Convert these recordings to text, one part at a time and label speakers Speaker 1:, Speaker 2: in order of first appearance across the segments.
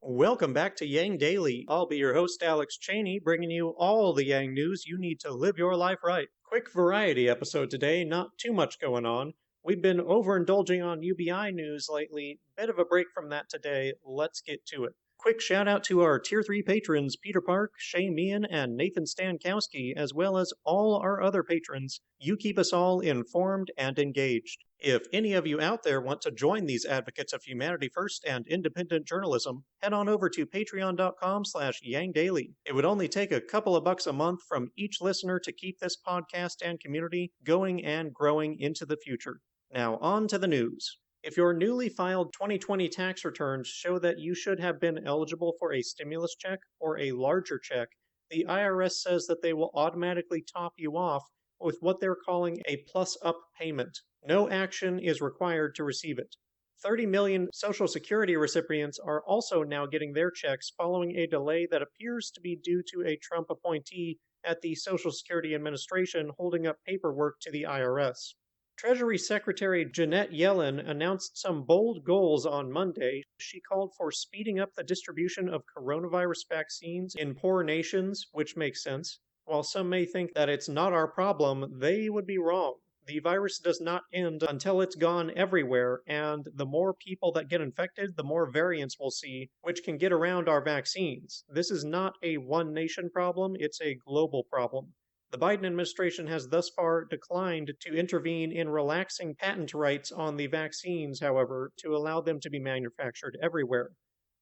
Speaker 1: Welcome back to Yang Daily. I'll be your host, Alex Cheney, bringing you all the Yang news you need to live your life right. Quick variety episode today, not too much going on. We've been overindulging on UBI news lately. Bit of a break from that today. Let's get to it. Quick shout out to our Tier 3 patrons, Peter Park, Shay Meehan, and Nathan Stankowski, as well as all our other patrons. You keep us all informed and engaged. If any of you out there want to join these advocates of humanity first and independent journalism, head on over to patreon.com/yangdaily. It would only take a couple of bucks a month from each listener to keep this podcast and community going and growing into the future. Now on to the news. If your newly filed 2020 tax returns show that you should have been eligible for a stimulus check or a larger check, the IRS says that they will automatically top you off with what they're calling a plus-up payment. No action is required to receive it. 30 million Social Security recipients are also now getting their checks following a delay that appears to be due to a Trump appointee at the Social Security Administration holding up paperwork to the IRS. Treasury Secretary Janet Yellen announced some bold goals on Monday. She called for speeding up the distribution of coronavirus vaccines in poor nations, which makes sense. While some may think that it's not our problem, they would be wrong. The virus does not end until it's gone everywhere, and the more people that get infected, the more variants we'll see, which can get around our vaccines. This is not a one-nation problem, it's a global problem. The Biden administration has thus far declined to intervene in relaxing patent rights on the vaccines, however, to allow them to be manufactured everywhere.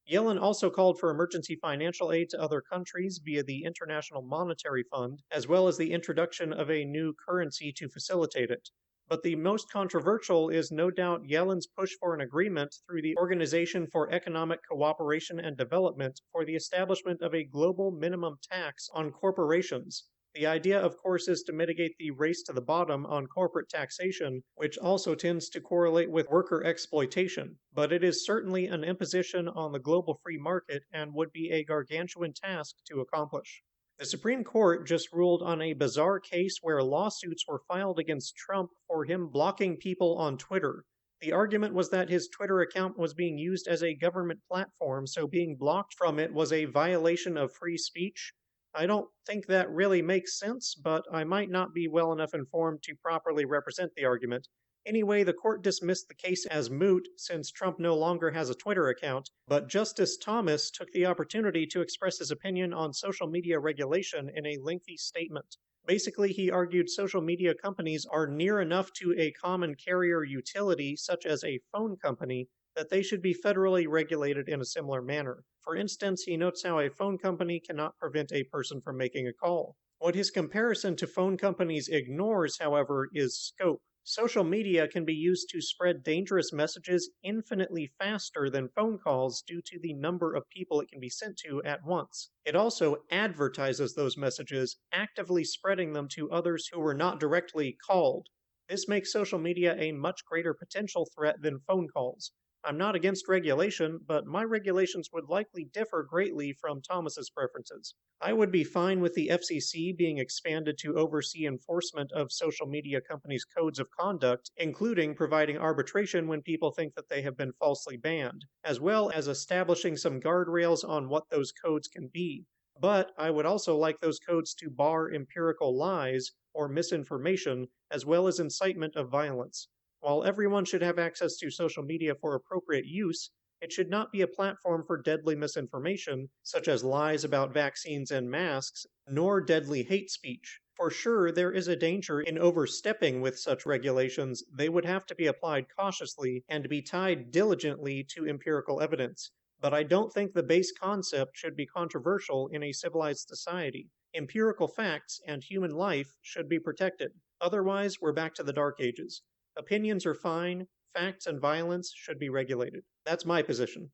Speaker 1: Yellen also called for emergency financial aid to other countries via the International Monetary Fund, as well as the introduction of a new currency to facilitate it. But the most controversial is no doubt Yellen's push for an agreement through the Organization for Economic Cooperation and Development for the establishment of a global minimum tax on corporations. The idea, of course, is to mitigate the race to the bottom on corporate taxation, which also tends to correlate with worker exploitation. But it is certainly an imposition on the global free market and would be a gargantuan task to accomplish. The Supreme Court just ruled on a bizarre case where lawsuits were filed against Trump for him blocking people on Twitter. The argument was that his Twitter account was being used as a government platform, so being blocked from it was a violation of free speech. I don't think that really makes sense, but I might not be well enough informed to properly represent the argument. Anyway, the court dismissed the case as moot since Trump no longer has a Twitter account, but Justice Thomas took the opportunity to express his opinion on social media regulation in a lengthy statement. Basically, he argued social media companies are near enough to a common carrier utility, such as a phone company, that they should be federally regulated in a similar manner. For instance, he notes how a phone company cannot prevent a person from making a call. What his comparison to phone companies ignores, however, is scope. Social media can be used to spread dangerous messages infinitely faster than phone calls due to the number of people it can be sent to at once. It also advertises those messages, actively spreading them to others who were not directly called. This makes social media a much greater potential threat than phone calls. I'm not against regulation, but my regulations would likely differ greatly from Thomas's preferences. I would be fine with the FCC being expanded to oversee enforcement of social media companies' codes of conduct, including providing arbitration when people think that they have been falsely banned, as well as establishing some guardrails on what those codes can be. But I would also like those codes to bar empirical lies or misinformation, as well as incitement of violence. While everyone should have access to social media for appropriate use, it should not be a platform for deadly misinformation, such as lies about vaccines and masks, nor deadly hate speech. For sure, there is a danger in overstepping with such regulations. They would have to be applied cautiously and be tied diligently to empirical evidence. But I don't think the base concept should be controversial in a civilized society. Empirical facts and human life should be protected. Otherwise, we're back to the Dark Ages. Opinions are fine, facts and violence should be regulated. That's my position.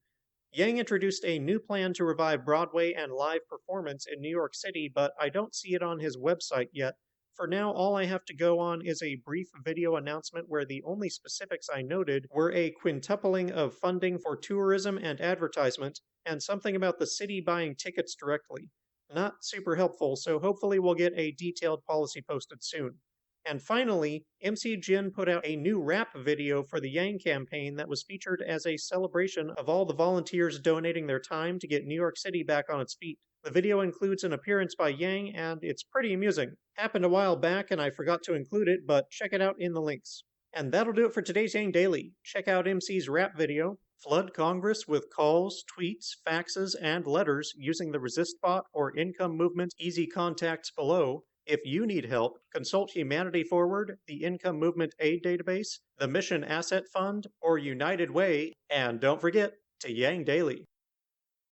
Speaker 1: Yang introduced a new plan to revive Broadway and live performance in New York City, but I don't see it on his website yet. For now, all I have to go on is a brief video announcement where the only specifics I noted were a quintupling of funding for tourism and advertisement, and something about the city buying tickets directly. Not super helpful, so hopefully we'll get a detailed policy posted soon. And finally, MC Jin put out a new rap video for the Yang campaign that was featured as a celebration of all the volunteers donating their time to get New York City back on its feet. The video includes an appearance by Yang, and it's pretty amusing. Happened a while back, and I forgot to include it, but check it out in the links. And that'll do it for today's Yang Daily. Check out MC's rap video. Flood Congress with calls, tweets, faxes, and letters using the Resist bot or Income Movement easy contacts below. If you need help, consult Humanity Forward, the Income Movement Aid Database, the Mission Asset Fund, or United Way, and don't forget to Yang Daily.